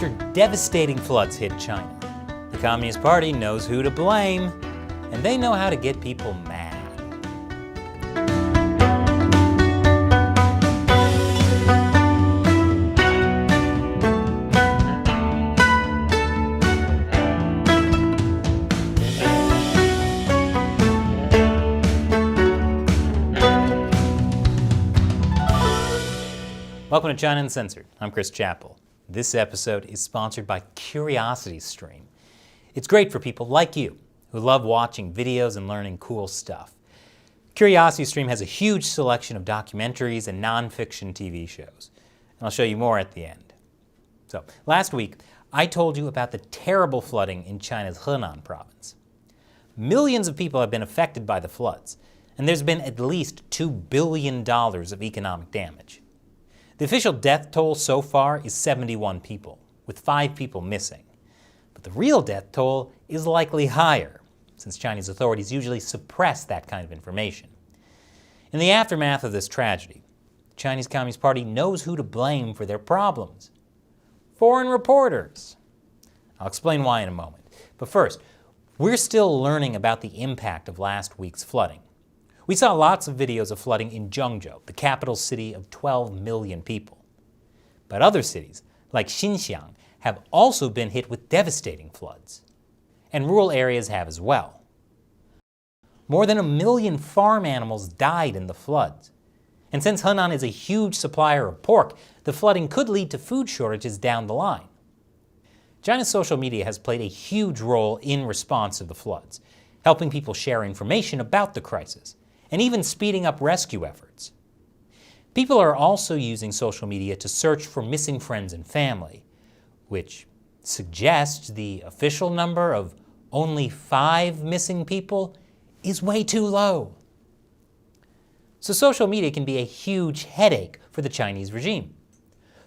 after devastating floods hit China. The Communist Party knows who to blame, and they know how to get people mad. Welcome to China Uncensored. I'm Chris Chappell. This episode is sponsored by CuriosityStream. It's great for people like you who love watching videos and learning cool stuff. CuriosityStream has a huge selection of documentaries and non-fiction TV shows, and I'll show you more at the end. So, last week, I told you about the terrible flooding in China's Henan province. Millions of people have been affected by the floods, and there's been at least $2 billion of economic damage. The official death toll so far is 71 people, with 5 people missing. But the real death toll is likely higher, since Chinese authorities usually suppress that kind of information. In the aftermath of this tragedy, the Chinese Communist Party knows who to blame for their problems: foreign reporters. I'll explain why in a moment. But first, we're still learning about the impact of last week's flooding. We saw lots of videos of flooding in Zhengzhou, the capital city of 12 million people. But other cities, like Xinjiang, have also been hit with devastating floods. And rural areas have as well. More than 1 million farm animals died in the floods. And since Henan is a huge supplier of pork, the flooding could lead to food shortages down the line. China's social media has played a huge role in response to the floods, helping people share information about the crisis, and even speeding up rescue efforts. People are also using social media to search for missing friends and family, which suggests the official number of only 5 missing people is way too low. So social media can be a huge headache for the Chinese regime.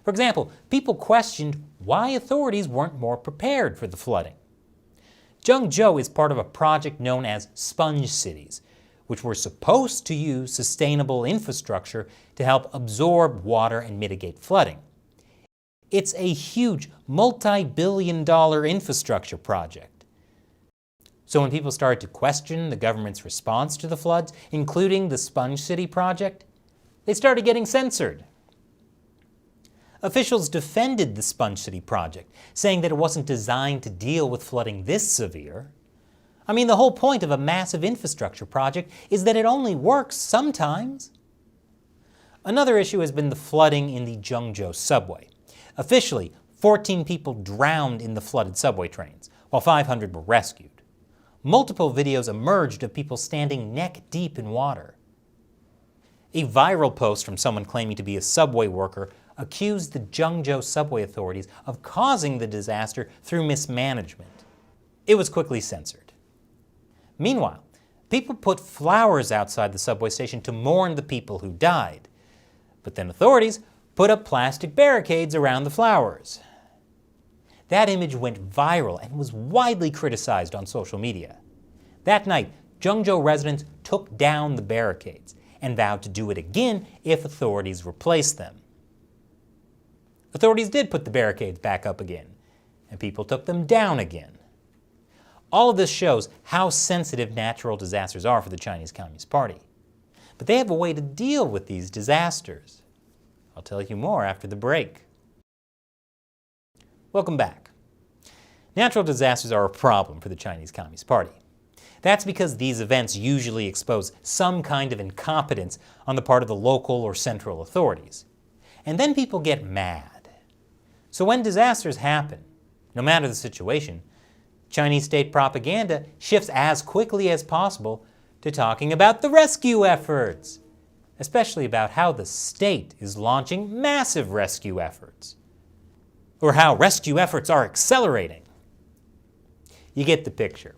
For example, people questioned why authorities weren't more prepared for the flooding. Zhengzhou is part of a project known as sponge cities, which were supposed to use sustainable infrastructure to help absorb water and mitigate flooding. It's a huge multi-billion-dollar infrastructure project. So when people started to question the government's response to the floods, including the Sponge City project, they started getting censored. Officials defended the Sponge City project, saying that it wasn't designed to deal with flooding this severe. I mean, the whole point of a massive infrastructure project is that it only works sometimes. Another issue has been the flooding in the Zhengzhou subway. Officially, 14 people drowned in the flooded subway trains, while 500 were rescued. Multiple videos emerged of people standing neck deep in water. A viral post from someone claiming to be a subway worker accused the Zhengzhou subway authorities of causing the disaster through mismanagement. It was quickly censored. Meanwhile, people put flowers outside the subway station to mourn the people who died. But then authorities put up plastic barricades around the flowers. That image went viral and was widely criticized on social media. That night, Zhengzhou residents took down the barricades and vowed to do it again if authorities replaced them. Authorities did put the barricades back up again, and people took them down again. All of this shows how sensitive natural disasters are for the Chinese Communist Party. But they have a way to deal with these disasters. I'll tell you more after the break. Welcome back. Natural disasters are a problem for the Chinese Communist Party. That's because these events usually expose some kind of incompetence on the part of the local or central authorities. And then people get mad. So when disasters happen, no matter the situation, Chinese state propaganda shifts as quickly as possible to talking about the rescue efforts, especially about how the state is launching massive rescue efforts, or how rescue efforts are accelerating. You get the picture.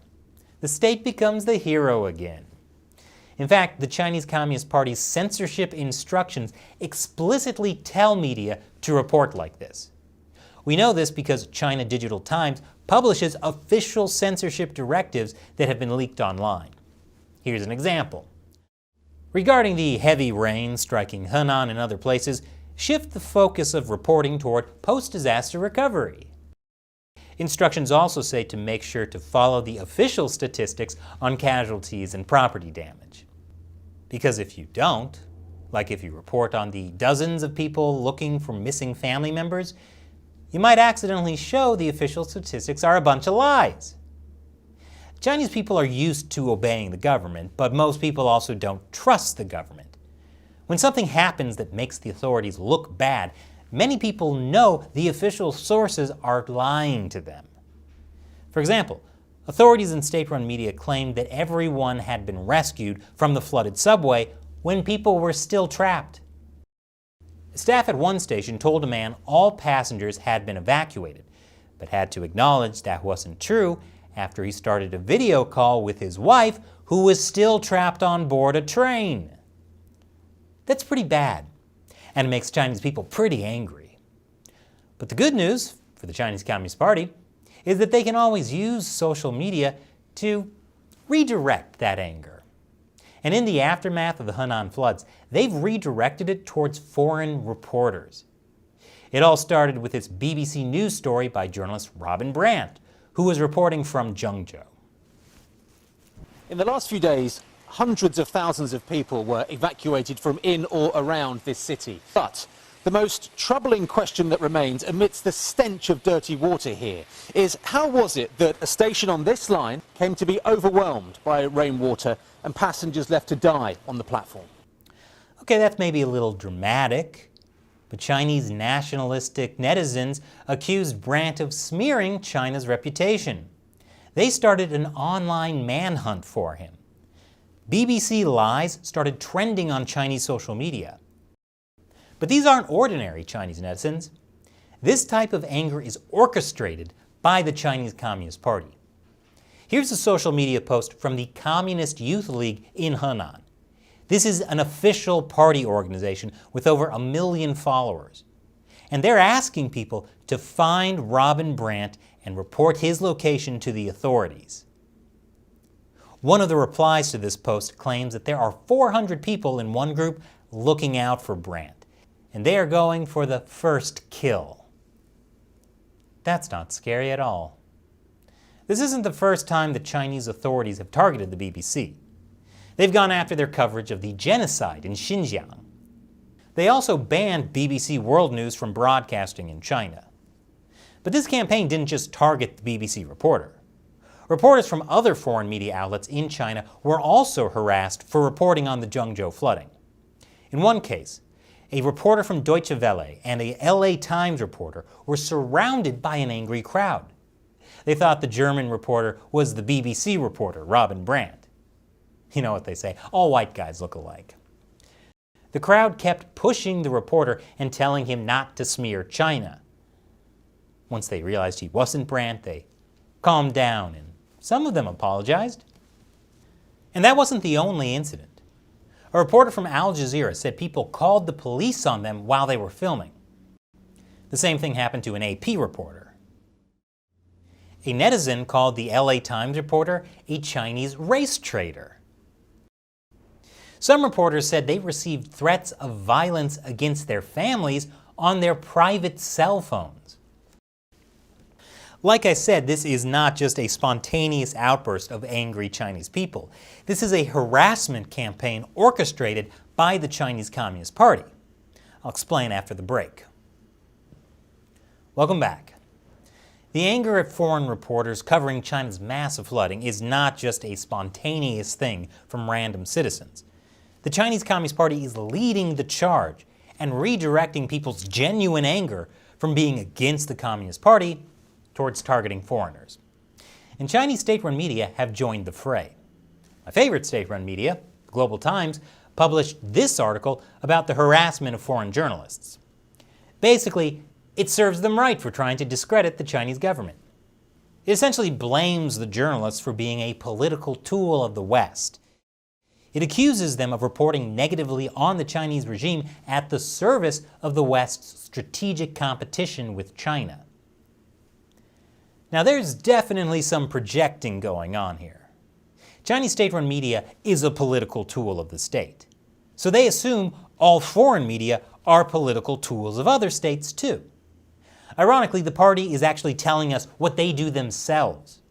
The state becomes the hero again. In fact, the Chinese Communist Party's censorship instructions explicitly tell media to report like this. We know this because China Digital Times publishes official censorship directives that have been leaked online. Here's an example. Regarding the heavy rain striking Henan and other places, shift the focus of reporting toward post-disaster recovery. Instructions also say to make sure to follow the official statistics on casualties and property damage. Because if you don't, like if you report on the dozens of people looking for missing family members, you might accidentally show the official statistics are a bunch of lies. Chinese people are used to obeying the government, but most people also don't trust the government. When something happens that makes the authorities look bad, many people know the official sources are lying to them. For example, authorities in state-run media claimed that everyone had been rescued from the flooded subway when people were still trapped. Staff at one station told a man all passengers had been evacuated, but had to acknowledge that wasn't true after he started a video call with his wife, who was still trapped on board a train. That's pretty bad, and it makes Chinese people pretty angry. But the good news for the Chinese Communist Party is that they can always use social media to redirect that anger. And in the aftermath of the Henan floods, they've redirected it towards foreign reporters. It all started with this BBC News story by journalist Robin Brant, who was reporting from Zhengzhou. In the last few days, hundreds of thousands of people were evacuated from in or around this city. But the most troubling question that remains amidst the stench of dirty water here is how was it that a station on this line came to be overwhelmed by rainwater and passengers left to die on the platform? Okay, that's maybe a little dramatic, but Chinese nationalistic netizens accused Brant of smearing China's reputation. They started an online manhunt for him. BBC lies started trending on Chinese social media. But these aren't ordinary Chinese netizens. This type of anger is orchestrated by the Chinese Communist Party. Here's a social media post from the Communist Youth League in Henan. This is an official party organization with over 1 million followers. And they're asking people to find Robin Brant and report his location to the authorities. One of the replies to this post claims that there are 400 people in one group looking out for Brant, and they are going for the first kill. That's not scary at all. This isn't the first time the Chinese authorities have targeted the BBC. They've gone after their coverage of the genocide in Xinjiang. They also banned BBC World News from broadcasting in China. But this campaign didn't just target the BBC reporter. Reporters from other foreign media outlets in China were also harassed for reporting on the Zhengzhou flooding. In one case, a reporter from Deutsche Welle and a LA Times reporter were surrounded by an angry crowd. They thought the German reporter was the BBC reporter, Robin Brant. You know what they say, all white guys look alike. The crowd kept pushing the reporter and telling him not to smear China. Once they realized he wasn't Brant, they calmed down, and some of them apologized. And that wasn't the only incident. A reporter from Al Jazeera said people called the police on them while they were filming. The same thing happened to an AP reporter. A netizen called the LA Times reporter a Chinese race traitor. Some reporters said they received threats of violence against their families on their private cell phones. Like I said, this is not just a spontaneous outburst of angry Chinese people. This is a harassment campaign orchestrated by the Chinese Communist Party. I'll explain after the break. Welcome back. The anger at foreign reporters covering China's massive flooding is not just a spontaneous thing from random citizens. The Chinese Communist Party is leading the charge and redirecting people's genuine anger from being against the Communist Party towards targeting foreigners. And Chinese state-run media have joined the fray. My favorite state-run media, the Global Times, published this article about the harassment of foreign journalists. Basically, it serves them right for trying to discredit the Chinese government. It essentially blames the journalists for being a political tool of the West. It accuses them of reporting negatively on the Chinese regime at the service of the West's strategic competition with China. Now, there's definitely some projecting going on here. Chinese state-run media is a political tool of the state. So they assume all foreign media are political tools of other states too. Ironically, the party is actually telling us what they do themselves.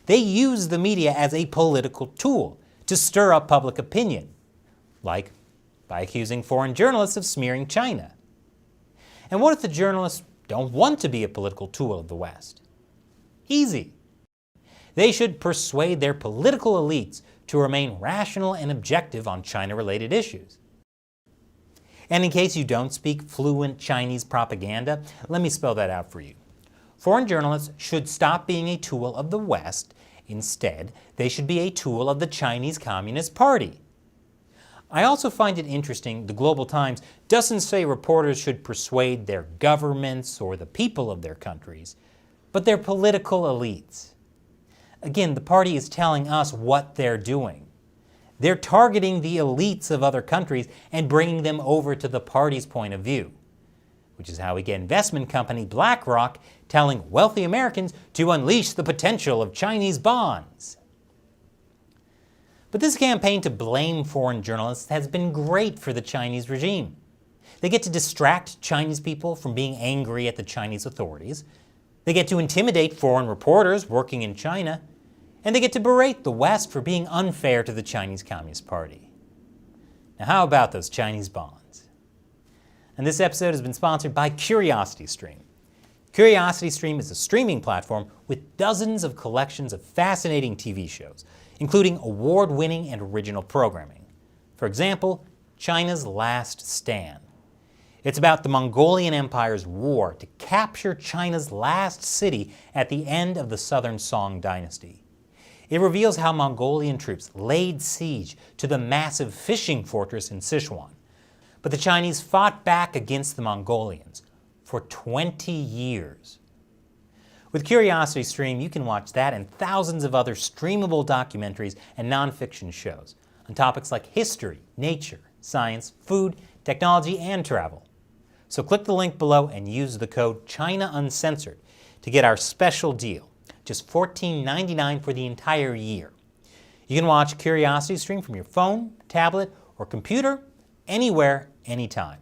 They use the media as a political tool to stir up public opinion, like by accusing foreign journalists of smearing China. And what if the journalists don't want to be a political tool of the West? Easy. They should persuade their political elites to remain rational and objective on China-related issues. And in case you don't speak fluent Chinese propaganda, let me spell that out for you. Foreign journalists should stop being a tool of the West. Instead, they should be a tool of the Chinese Communist Party. I also find it interesting the Global Times doesn't say reporters should persuade their governments or the people of their countries, but their political elites. Again, the party is telling us what they're doing. They're targeting the elites of other countries and bringing them over to the party's point of view, which is how we get investment company BlackRock telling wealthy Americans to unleash the potential of Chinese bonds. But this campaign to blame foreign journalists has been great for the Chinese regime. They get to distract Chinese people from being angry at the Chinese authorities. They get to intimidate foreign reporters working in China. And they get to berate the West for being unfair to the Chinese Communist Party. Now, how about those Chinese bonds? And this episode has been sponsored by CuriosityStream. CuriosityStream is a streaming platform with dozens of collections of fascinating TV shows, including award-winning and original programming. For example, China's Last Stand. It's about the Mongolian Empire's war to capture China's last city at the end of the Southern Song dynasty. It reveals how Mongolian troops laid siege to the massive fishing fortress in Sichuan. But the Chinese fought back against the Mongolians for 20 years. With CuriosityStream, you can watch that and thousands of other streamable documentaries and nonfiction shows on topics like history, nature, science, food, technology, and travel. So click the link below and use the code China Uncensored to get our special deal. Just $14.99 for the entire year. You can watch CuriosityStream from your phone, tablet, or computer, anywhere, anytime.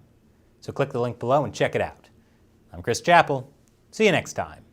So click the link below and check it out. I'm Chris Chappell. See you next time.